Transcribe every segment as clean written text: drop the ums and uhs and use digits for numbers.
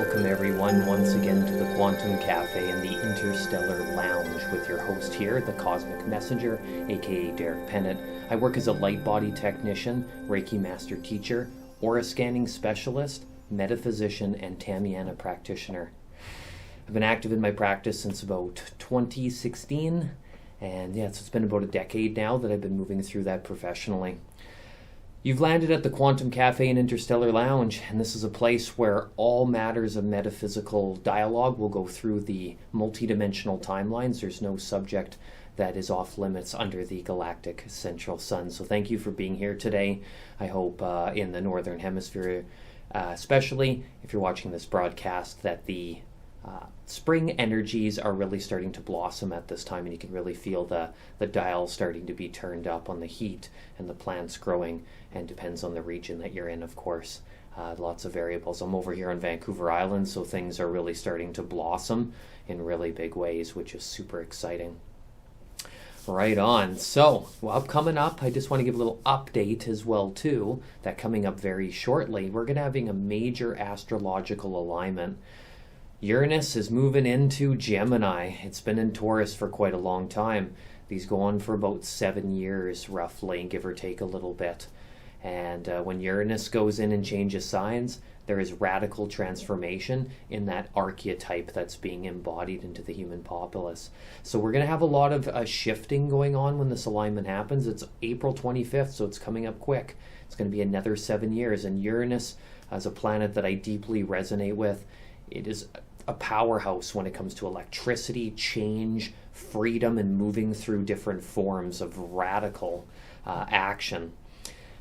Welcome everyone once again to the Quantum Cafe and the Interstellar Lounge with your host here, the Cosmic Messenger, aka Derek Pennant. I work as a light body technician, Reiki master teacher, aura scanning specialist, metaphysician, and Tamiana practitioner. I've been active in my practice since about 2016, and so it's been about a decade now that I've been moving through that professionally. You've landed at the Quantum Cafe and Interstellar Lounge, and this is a place where all matters of metaphysical dialogue will go through the multidimensional timelines. There's no subject that is off limits under the galactic central sun. So thank you for being here today. I hope in the Northern Hemisphere, especially if you're watching this broadcast, that the spring energies are really starting to blossom at this time, and you can really feel the dial starting to be turned up on the heat and the plants growing, and depends on the region that you're in, of course. Lots of variables. I'm over here on Vancouver Island, so things are really starting to blossom in really big ways, which is super exciting. Right on. So, coming up, I just want to give a little update as well too, that coming up very shortly, we're going to having a major astrological alignment. Uranus is moving into Gemini. It's been in Taurus for quite a long time. These go on for about 7 years, roughly, give or take a little bit. And when Uranus goes in and changes signs, there is radical transformation in that archetype that's being embodied into the human populace. So we're going to have a lot of shifting going on when this alignment happens. It's April 25th, so it's coming up quick. It's going to be another 7 years. And Uranus, as a planet that I deeply resonate with, it is a powerhouse when it comes to electricity, change, freedom, and moving through different forms of radical action.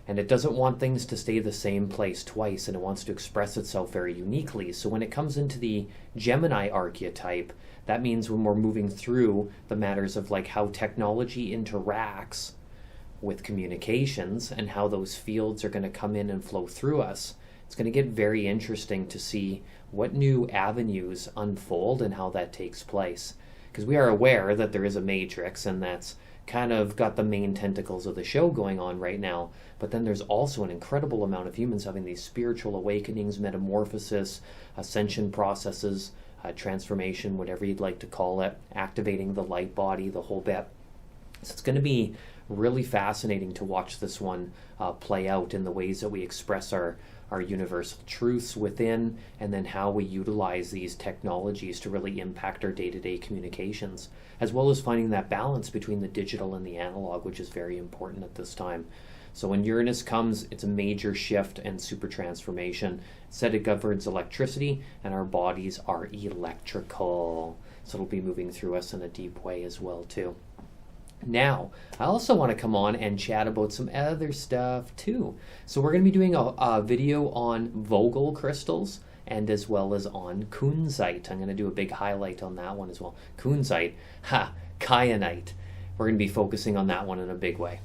And it doesn't want things to stay the same place twice, and it wants to express itself very uniquely. So when it comes into the Gemini archetype, that means when we're moving through the matters of like how technology interacts with communications and how those fields are going to come in and flow through us, it's going to get very interesting to see what new avenues unfold and how that takes place. Because we are aware that there is a matrix, and that's kind of got the main tentacles of the show going on right now. But then there's also an incredible amount of humans having these spiritual awakenings, metamorphosis, ascension processes, transformation, whatever you'd like to call it, activating the light body, the whole bit. So it's going to be really fascinating to watch this one play out in the ways that we express our universal truths within, and then how we utilize these technologies to really impact our day-to-day communications, as well as finding that balance between the digital and the analog, which is very important at this time. So when Uranus comes, it's a major shift and super transformation. It said it governs electricity, and our bodies are electrical. So it'll be moving through us in a deep way as well too. Now, I also want to come on and chat about some other stuff too. So we're going to be doing a video on Vogel crystals, and as well as on Kyanite. I'm going to do a big highlight on that one as well. Kyanite, Kyanite. We're going to be focusing on that one in a big way.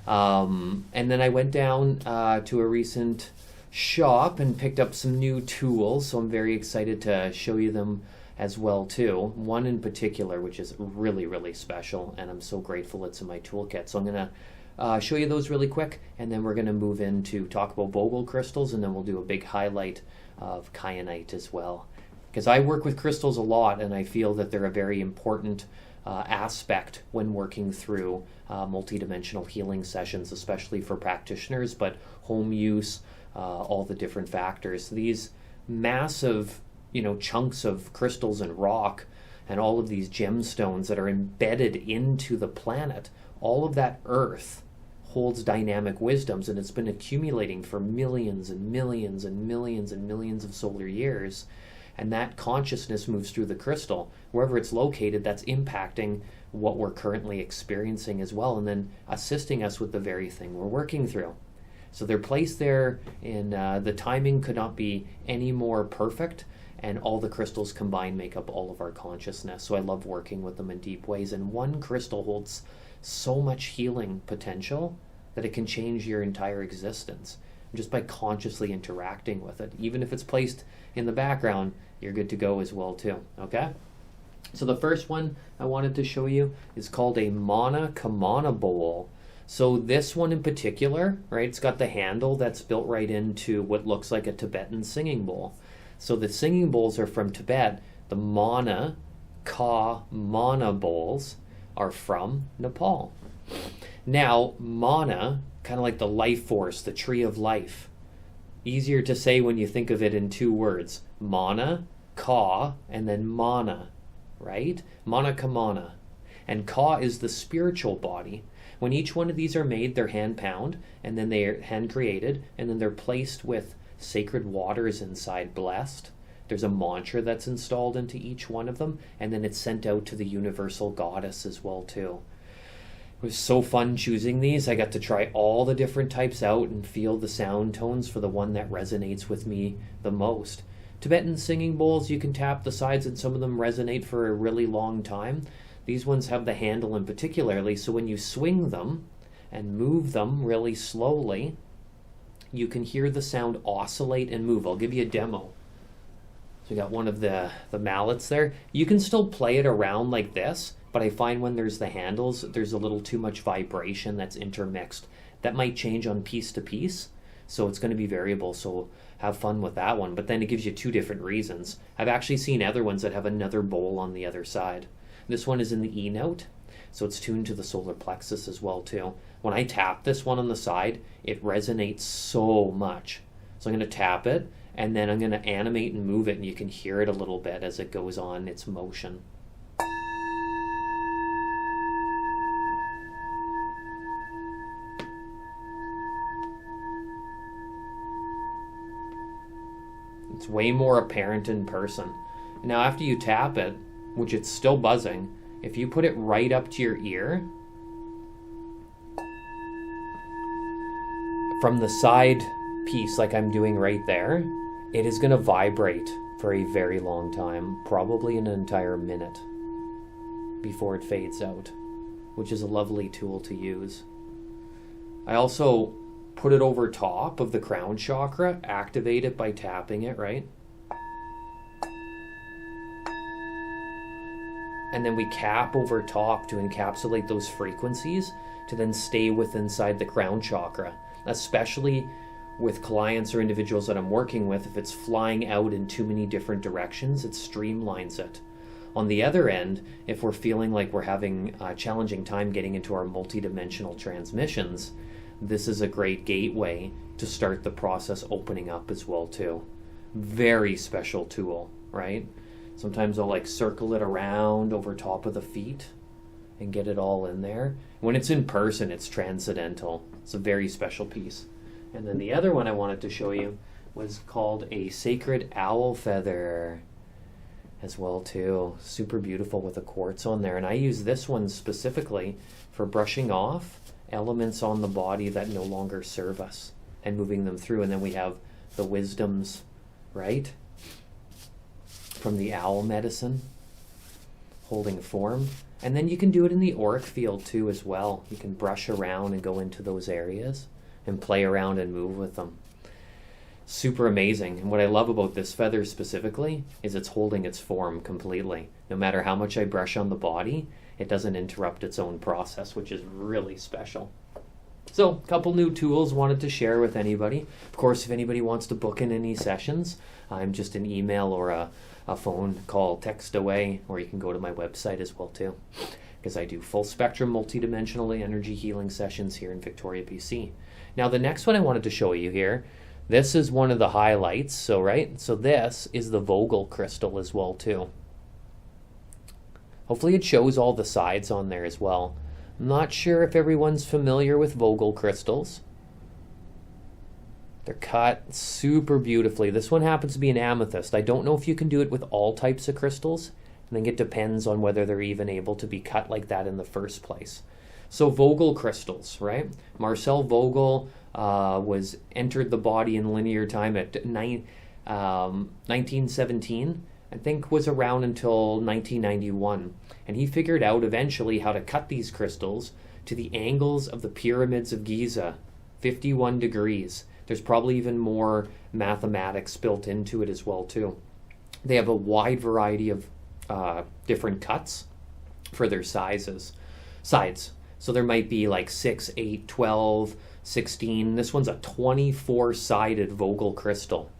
And then I went down to a recent shop and picked up some new tools, so I'm very excited to show you them as well too. One in particular, which is really, really special, and I'm so grateful it's in my toolkit. So I'm going to show you those really quick, and then we're going to move into talk about Vogel crystals, and then we'll do a big highlight of Kyanite as well. Because I work with crystals a lot, and I feel that they're a very important aspect when working through multidimensional healing sessions, especially for practitioners, but home use, all the different factors. These massive chunks of crystals and rock and all of these gemstones that are embedded into the planet, all of that earth holds dynamic wisdoms, and it's been accumulating for millions and millions and millions and millions of solar years. And that consciousness moves through the crystal. Wherever it's located, that's impacting what we're currently experiencing as well, and then assisting us with the very thing we're working through. So they're placed there, and the timing could not be any more perfect. And all the crystals combined make up all of our consciousness. So I love working with them in deep ways. And one crystal holds so much healing potential that it can change your entire existence just by consciously interacting with it. Even if it's placed in the background, you're good to go as well too. Okay? So the first one I wanted to show you is called a Mana Kamana bowl. So this one in particular, right, it's got the handle that's built right into what looks like a Tibetan singing bowl. So the singing bowls are from Tibet. The mana, mana bowls are from Nepal. Now, mana, kind of like the life force, the tree of life. Easier to say when you think of it in two words. Mana, and then mana, right? Mana kamana. And ka is the spiritual body. When each one of these are made, they're hand pound, and then they're hand created, and then they're placed with sacred waters inside, blessed. There's a mantra that's installed into each one of them, and then it's sent out to the universal goddess as well too. It was so fun choosing these. I got to try all the different types out and feel the sound tones for the one that resonates with me the most. Tibetan singing bowls, you can tap the sides and some of them resonate for a really long time. These ones have the handle in particularly, so when you swing them and move them really slowly, you can hear the sound oscillate and move. I'll give you a demo. So we got one of the mallets there. You can still play it around like this, but I find when there's the handles, there's a little too much vibration that's intermixed. That might change on piece to piece, so it's going to be variable, so have fun with that one. But then it gives you two different reasons. I've actually seen other ones that have another bowl on the other side. This one is in the E note, so it's tuned to the solar plexus as well too. When I tap this one on the side, it resonates so much. So I'm going to tap it, and then I'm going to animate and move it, and you can hear it a little bit as it goes on its motion. It's way more apparent in person. Now after you tap it, which it's still buzzing, if you put it right up to your ear, from the side piece like I'm doing right there, it is going to vibrate for a very long time, probably an entire minute before it fades out, which is a lovely tool to use. I also put it over top of the crown chakra, activate it by tapping it, right? And then we cap over top to encapsulate those frequencies to then stay inside the crown chakra. Especially with clients or individuals that I'm working with, if it's flying out in too many different directions, it streamlines it. On the other end, if we're feeling like we're having a challenging time getting into our multidimensional transmissions, this is a great gateway to start the process opening up as well too. Very special tool, right? Sometimes I'll like circle it around over top of the feet and get it all in there. When it's in person, it's transcendental. It's a very special piece. And then the other one I wanted to show you was called a sacred owl feather as well too. Super beautiful with a quartz on there. And I use this one specifically for brushing off elements on the body that no longer serve us and moving them through. And then we have the wisdoms, right? From the owl medicine, holding form. And then you can do it in the auric field too as well. You can brush around and go into those areas and play around and move with them. Super amazing. And what I love about this feather specifically is it's holding its form completely. No matter how much I brush on the body, it doesn't interrupt its own process, which is really special. So, a couple new tools wanted to share with anybody. Of course, if anybody wants to book in any sessions, I'm just an email or a phone call, text away, or you can go to my website as well too, because I do full spectrum multidimensional energy healing sessions here in Victoria, BC. Now the next one I wanted to show you here, this is one of the highlights, so this is the Vogel crystal as well too. Hopefully it shows all the sides on there as well. I'm not sure if everyone's familiar with Vogel crystals. They're cut super beautifully. This one happens to be an amethyst. I don't know if you can do it with all types of crystals. I think it depends on whether they're even able to be cut like that in the first place. So Vogel crystals, right? Marcel Vogel entered the body in linear time at 1917. I think was around until 1991. And he figured out eventually how to cut these crystals to the angles of the pyramids of Giza, 51 degrees. There's probably even more mathematics built into it as well too. They have a wide variety of different cuts for their sides. So there might be like 6, 8, 12, 16. This one's a 24-sided Vogel crystal.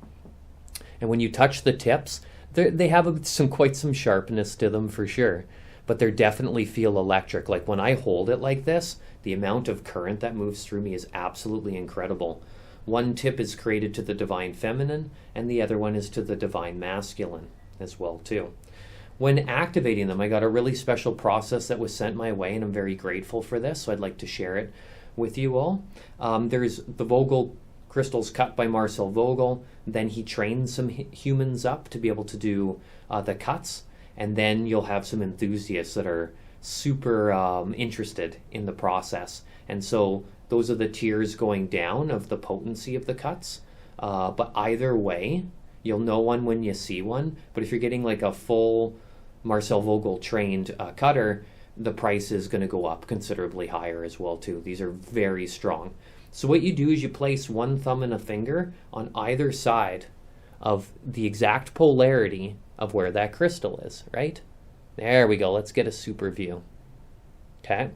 And when you touch the tips, they have quite some sharpness to them for sure, but they definitely feel electric. Like when I hold it like this, the amount of current that moves through me is absolutely incredible. One tip is created to the divine feminine, and the other one is to the divine masculine as well too. When activating them, I got a really special process that was sent my way, and I'm very grateful for this, so I'd like to share it with you all. There's the Vogel crystals cut by Marcel Vogel. Then he trained some humans up to be able to do the cuts, and then you'll have some enthusiasts that are super interested in the process. And so those are the tiers going down of the potency of the cuts. But either way, you'll know one when you see one. But if you're getting like a full Marcel Vogel trained cutter, the price is going to go up considerably higher as well too. These are very strong. So what you do is you place one thumb and a finger on either side of the exact polarity of where that crystal is, right? There we go. Let's get a super view. Okay.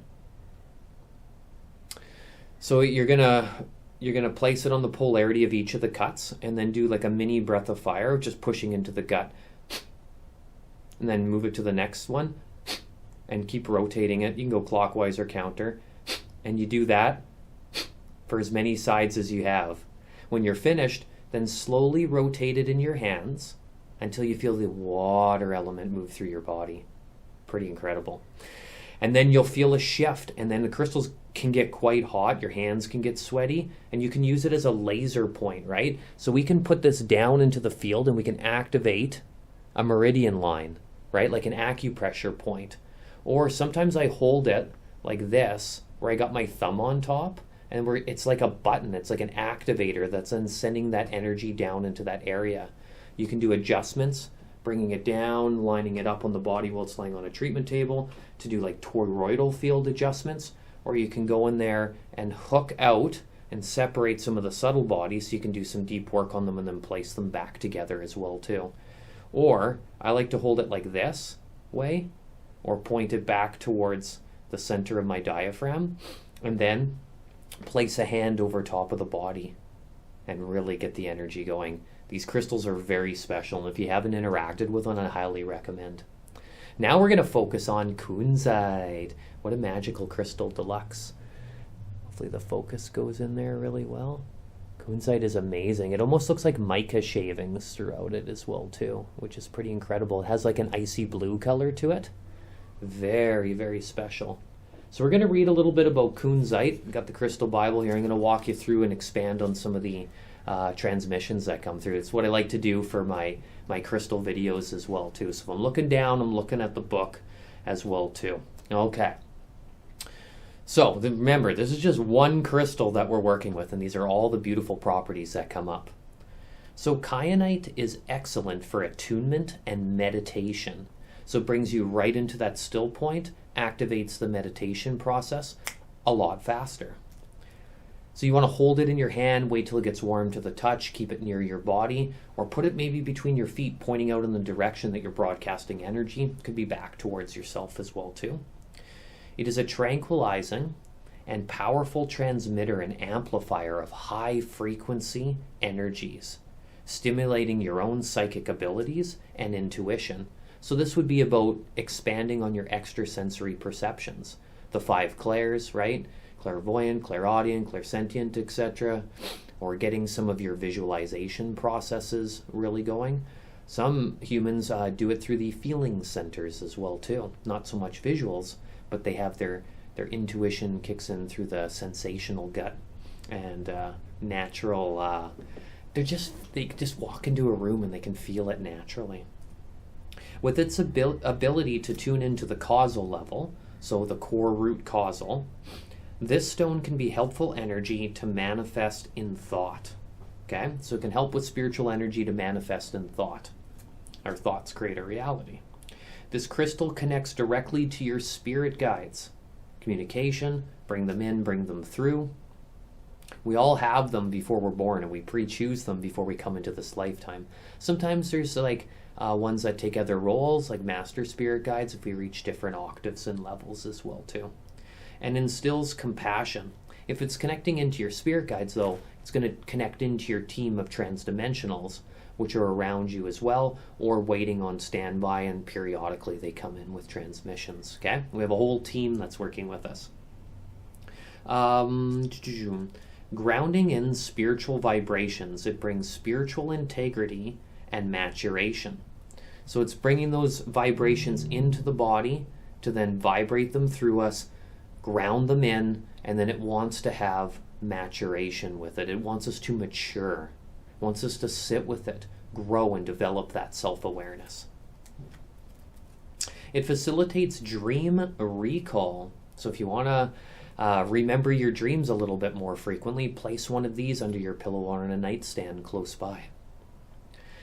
So you're gonna place it on the polarity of each of the cuts, and then do like a mini breath of fire, just pushing into the gut, and then move it to the next one, and keep rotating it. You can go clockwise or counter, and you do that for as many sides as you have. When you're finished, then slowly rotate it in your hands until you feel the water element move through your body. Pretty incredible. And then you'll feel a shift, and then the crystals can get quite hot, your hands can get sweaty, and you can use it as a laser point, right? So we can put this down into the field and we can activate a meridian line, right? Like an acupressure point. Or sometimes I hold it like this, where I got my thumb on top, and it's like a button, it's like an activator that's then sending that energy down into that area. You can do adjustments, bringing it down, lining it up on the body while it's laying on a treatment table to do like toroidal field adjustments, or you can go in there and hook out and separate some of the subtle bodies so you can do some deep work on them and then place them back together as well too. Or I like to hold it like this way, or point it back towards the center of my diaphragm, and then place a hand over top of the body and really get the energy going. These crystals are very special, and if you haven't interacted with one, I highly recommend. Now we're going to focus on Kyanite. What a magical crystal deluxe. Hopefully the focus goes in there really well. Kyanite is amazing. It almost looks like mica shavings throughout it as well too, which is pretty incredible. It has like an icy blue color to it. Very, very special. So we're going to read a little bit about Kyanite. I've got the Crystal Bible here. I'm going to walk you through and expand on some of the transmissions that come through. It's what I like to do for my crystal videos as well too. So if I'm looking down, I'm looking at the book as well too. Okay. So remember, this is just one crystal that we're working with, and these are all the beautiful properties that come up. So Kyanite is excellent for attunement and meditation. So it brings you right into that still point, activates the meditation process a lot faster. So you want to hold it in your hand, wait till it gets warm to the touch, keep it near your body, or put it maybe between your feet, pointing out in the direction that you're broadcasting energy. It could be back towards yourself as well too. It is a tranquilizing and powerful transmitter and amplifier of high frequency energies, stimulating your own psychic abilities and intuition. So this would be about expanding on your extrasensory perceptions. The 5 clairs, right? Clairvoyant, clairaudient, clairsentient, etc. Or getting some of your visualization processes really going. Some humans do it through the feeling centers as well too. Not so much visuals, but they have their intuition kicks in through the sensational gut and natural. They just walk into a room and they can feel it naturally. With its ability to tune into the causal level, so the core root causal, this stone can be helpful energy to manifest in thought. Okay, so it can help with spiritual energy to manifest in thought. Our thoughts create a reality. This crystal connects directly to your spirit guides. Communication, bring them in, bring them through. We all have them before we're born, and we pre-choose them before we come into this lifetime. Sometimes there's like ones that take other roles, like master spirit guides, if we reach different octaves and levels as well too. And instills compassion. If it's connecting into your spirit guides, though, it's going to connect into your team of transdimensionals, which are around you as well, or waiting on standby, and periodically they come in with transmissions. Okay, we have a whole team that's working with us. Grounding in spiritual vibrations, it brings spiritual integrity and maturation. So it's bringing those vibrations into the body to then vibrate them through us, ground them in, and then it wants to have maturation with it. It wants us to mature. It wants us to sit with it, grow, and develop that self-awareness. It facilitates dream recall. So if you want to remember your dreams a little bit more frequently, place one of these under your pillow or on a nightstand close by.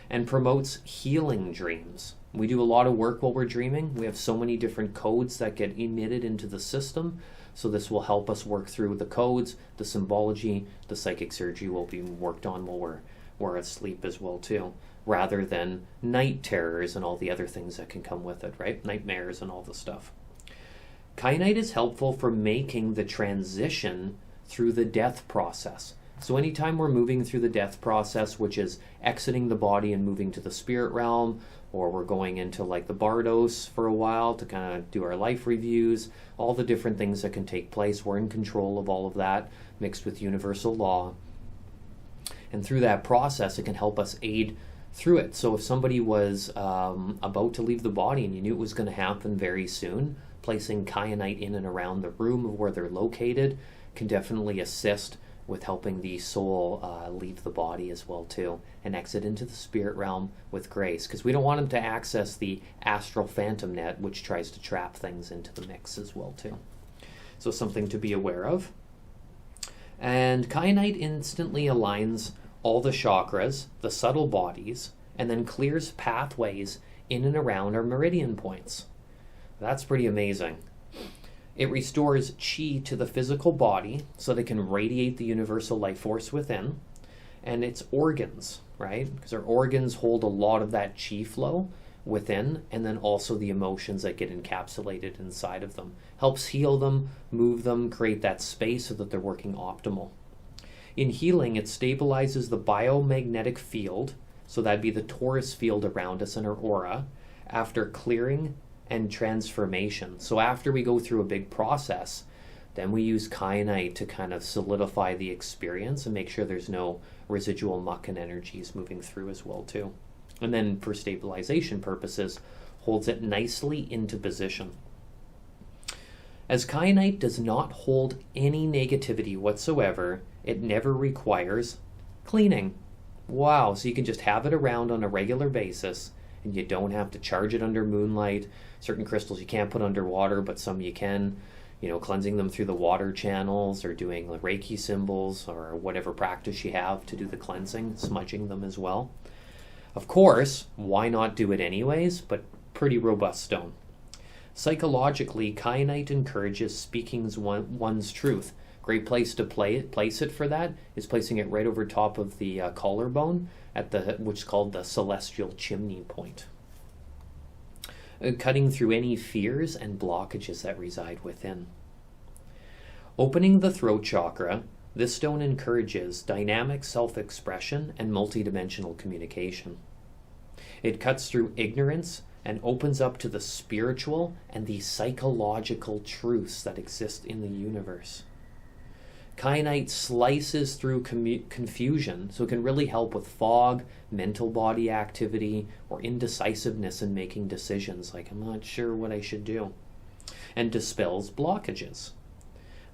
And promotes healing dreams. We do a lot of work while we're dreaming. We have so many different codes that get emitted into the system. So this will help us work through the codes, the symbology, the psychic surgery will be worked on while we're asleep as well too, rather than night terrors and all the other things that can come with it, right? Nightmares and all the stuff. Kyanite is helpful for making the transition through the death process. So anytime we're moving through the death process, which is exiting the body and moving to the spirit realm, or we're going into like the Bardos for a while to kind of do our life reviews, all the different things that can take place, we're in control of all of that, mixed with universal law. And through that process, it can help us aid through it. So if somebody was about to leave the body and you knew it was going to happen very soon, placing kyanite in and around the room of where they're located can definitely assist with helping the soul leave the body as well too, and exit into the spirit realm with grace, because we don't want them to access the astral phantom net, which tries to trap things into the mix as well too. So something to be aware of. And kyanite instantly aligns all the chakras, the subtle bodies, and then clears pathways in and around our meridian points. That's pretty amazing. It restores chi to the physical body so they can radiate the universal life force within, and its organs, right? Because our organs hold a lot of that chi flow within, and then also the emotions that get encapsulated inside of them. Helps heal them, move them, create that space so that they're working optimal. In healing, it stabilizes the biomagnetic field, so that'd be the torus field around us in our aura, after clearing and transformation. So after we go through a big process, then we use kyanite to kind of solidify the experience and make sure there's no residual muck and energies moving through as well too. And then for stabilization purposes, holds it nicely into position. As kyanite does not hold any negativity whatsoever, it never requires cleaning. Wow, so you can just have it around on a regular basis, and you don't have to charge it under moonlight. Certain crystals you can't put underwater, but some you can, cleansing them through the water channels, or doing the Reiki symbols, or whatever practice you have to do the cleansing, smudging them as well. Of course, why not do it anyways, but pretty robust stone. Psychologically, kyanite encourages speaking one's truth. Great place to place it for that is placing it right over top of the collarbone, which is called the celestial chimney point. Cutting through any fears and blockages that reside within. Opening the throat chakra, this stone encourages dynamic self-expression and multidimensional communication. It cuts through ignorance and opens up to the spiritual and the psychological truths that exist in the universe. Kyanite slices through confusion, so it can really help with fog, mental body activity, or indecisiveness in making decisions, like I'm not sure what I should do, and dispels blockages,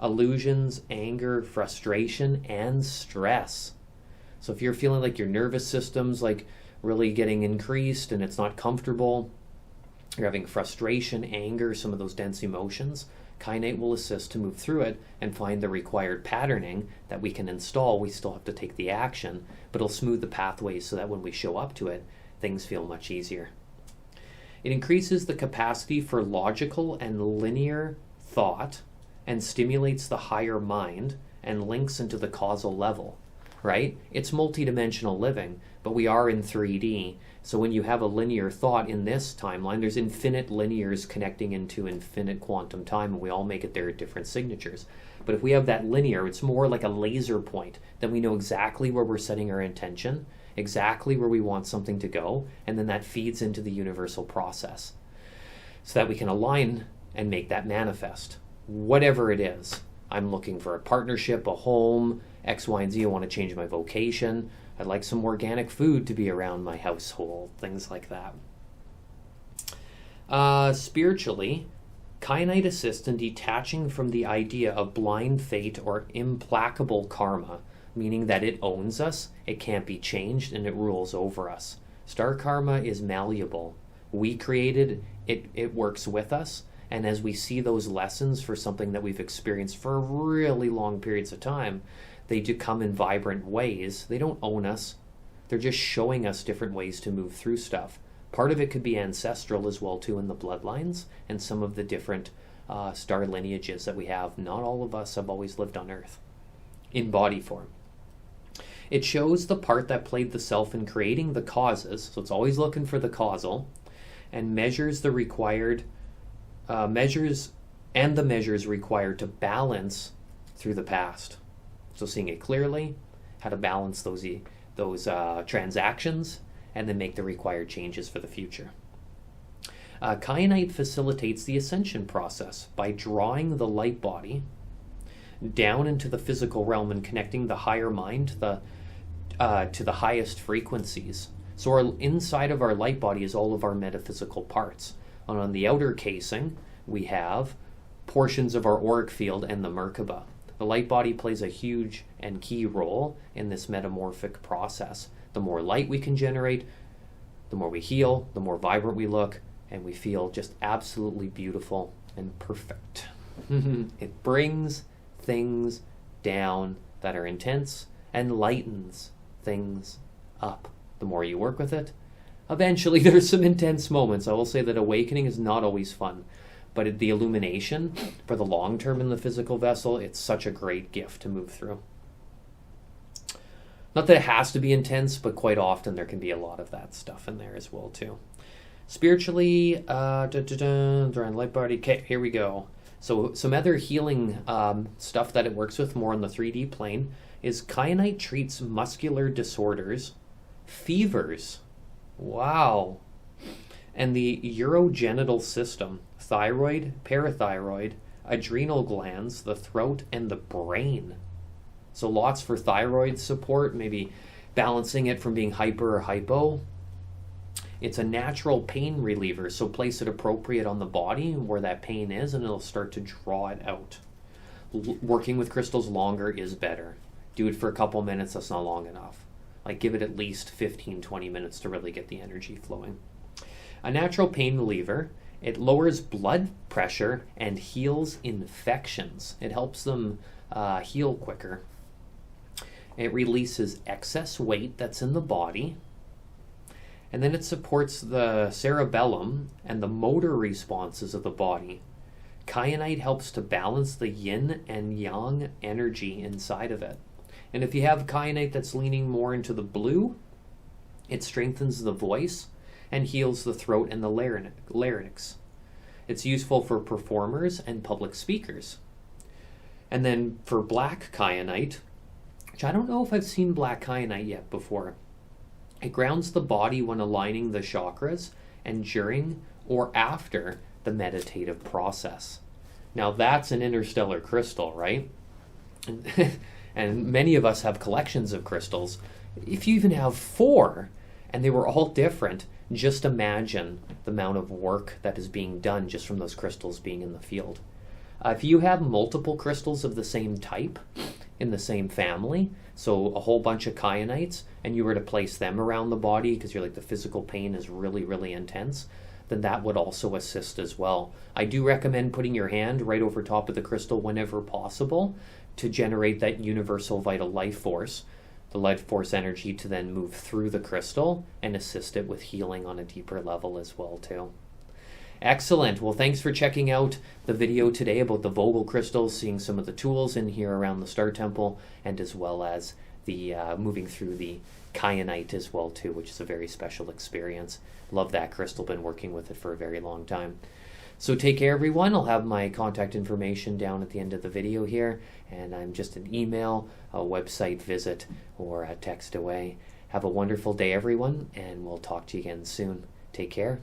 illusions, anger, frustration, and stress. So if you're feeling like your nervous system's like really getting increased and it's not comfortable, you're having frustration, anger, some of those dense emotions, kyanite will assist to move through it and find the required patterning that we can install. We still have to take the action, but it'll smooth the pathways so that when we show up to it, things feel much easier. It increases the capacity for logical and linear thought and stimulates the higher mind and links into the causal level, right? It's multidimensional living, but we are in 3D. So when you have a linear thought in this timeline, there's infinite linears connecting into infinite quantum time, and we all make it there at different signatures. But if we have that linear, it's more like a laser point. Then we know exactly where we're setting our intention, exactly where we want something to go, and then that feeds into the universal process so that we can align and make that manifest. Whatever it is, I'm looking for a partnership, a home, X, Y, and Z. I want to change my vocation. I'd like some organic food to be around my household, things like that. Spiritually, Kyanite assists in detaching from the idea of blind fate or implacable karma, meaning that it owns us, it can't be changed, and it rules over us. Star karma is malleable. We created it, it works with us, and as we see those lessons for something that we've experienced for really long periods of time, they do come in vibrant ways. They don't own us. They're just showing us different ways to move through stuff. Part of it could be ancestral as well, too, in the bloodlines and some of the different star lineages that we have. Not all of us have always lived on Earth in body form. It shows the part that played the self in creating the causes, so it's always looking for the causal, and measures the required measures required to balance through the past. So seeing it clearly, how to balance those transactions, and then make the required changes for the future. Kyanite facilitates the ascension process by drawing the light body down into the physical realm and connecting the higher mind to the highest frequencies. So inside of our light body is all of our metaphysical parts. And on the outer casing, we have portions of our auric field and the Merkaba. The light body plays a huge and key role in this metamorphic process. The more light we can generate, the more we heal, the more vibrant we look, and we feel just absolutely beautiful and perfect. It brings things down that are intense and lightens things up. The more you work with it, eventually there's some intense moments. I will say that awakening is not always fun, but the illumination for the long term in the physical vessel, it's such a great gift to move through. Not that it has to be intense, but quite often there can be a lot of that stuff in there as well too. Spiritually, around light body. Okay, here we go. So some other healing stuff that it works with more on the 3D plane is Kyanite treats muscular disorders, fevers, wow, and the urogenital system, thyroid, parathyroid, adrenal glands, the throat, and the brain. So lots for thyroid support, maybe balancing it from being hyper or hypo. It's a natural pain reliever, so place it appropriate on the body where that pain is, and it'll start to draw it out. Working with crystals longer is better. Do it for a couple minutes, that's not long enough. Like give it at least 15-20 minutes to really get the energy flowing. A natural pain reliever, it lowers blood pressure and heals infections. It helps them heal quicker. It releases excess weight that's in the body. And then it supports the cerebellum and the motor responses of the body. Kyanite helps to balance the yin and yang energy inside of it. And if you have kyanite that's leaning more into the blue, it strengthens the voice and heals the throat and the larynx. It's useful for performers and public speakers. And then for black kyanite, which I don't know if I've seen black kyanite yet before. It grounds the body when aligning the chakras and during or after the meditative process. Now that's an interstellar crystal, right? And many of us have collections of crystals. If you even have 4 and they were all different, just imagine the amount of work that is being done just from those crystals being in the field. If you have multiple crystals of the same type in the same family, so a whole bunch of kyanites, and you were to place them around the body because you're like the physical pain is really, really intense, then that would also assist as well. I do recommend putting your hand right over top of the crystal whenever possible to generate that universal vital life force, the life force energy to then move through the crystal and assist it with healing on a deeper level as well too. Excellent. Well, thanks for checking out the video today about the Vogel crystals, seeing some of the tools in here around the Star Temple, and as well as the moving through the Kyanite as well too, which is a very special experience. Love that crystal, been working with it for a very long time. So take care, everyone. I'll have my contact information down at the end of the video here, and I'm just an email, a website visit, or a text away. Have a wonderful day, everyone, and we'll talk to you again soon. Take care.